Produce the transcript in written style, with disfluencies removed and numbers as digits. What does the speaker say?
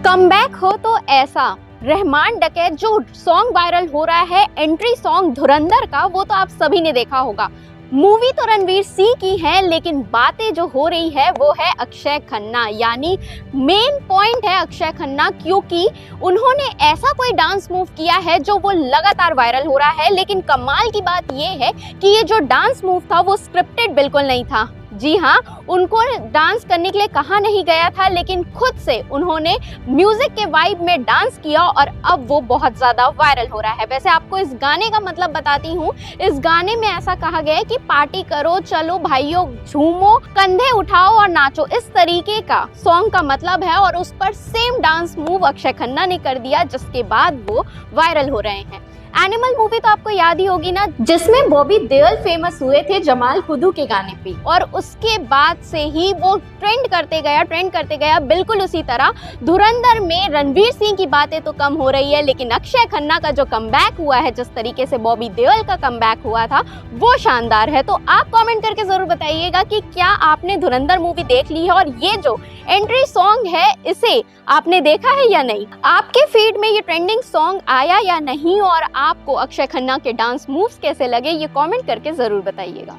Comeback हो तो ऐसा रहमान डकैत जो सॉन्ग वायरल हो रहा है, एंट्री सॉन्ग धुरंधर का, वो तो आप सभी ने देखा होगा। मूवी तो रणवीर सिंह की है, लेकिन बातें जो हो रही है वो है अक्षय खन्ना, यानी मेन पॉइंट है अक्षय खन्ना, क्योंकि उन्होंने ऐसा कोई डांस मूव किया है जो वो लगातार वायरल हो रहा है। लेकिन कमाल की बात ये है कि ये जो डांस मूव था वो स्क्रिप्टेड बिल्कुल नहीं था। जी हाँ, उनको डांस करने के लिए कहा नहीं गया था, लेकिन खुद से उन्होंने म्यूजिक के वाइब में डांस किया और अब वो बहुत ज्यादा वायरल हो रहा है। वैसे आपको इस गाने का मतलब बताती हूँ। इस गाने में ऐसा कहा गया है कि पार्टी करो, चलो भाइयों झूमो, कंधे उठाओ और नाचो, इस तरीके का सॉन्ग का मतलब है। और उस पर same dance move Akshay Khanna ने कर दिया, जिसके बाद वो वायरल हो रहे हैं। एनिमल मूवी तो आपको याद ही होगी ना, जिसमें बॉबी देओल फेमस हुए थे जमाल खुदू के गाने पे, और उसके बाद से ही वो ट्रेंड करते गया। बिल्कुल उसी तरह धुरंधर में रणवीर सिंह की बातें तो कम हो रही है, लेकिन अक्षय खन्ना का जो कमबैक हुआ है, जिस तरीके से बॉबी देओल का कमबैक हुआ था, वो शानदार है। तो आप कमेंट करके जरूर बताइएगा कि क्या आपने धुरंधर मूवी देख ली है और ये जो एंट्री सॉन्ग है इसे आपने देखा है या नहीं। आपके फीड में ये ट्रेंडिंग सॉन्ग आया या नहीं, और आपको अक्षय खन्ना के डांस मूव्स कैसे लगे, ये कमेंट करके जरूर बताइएगा।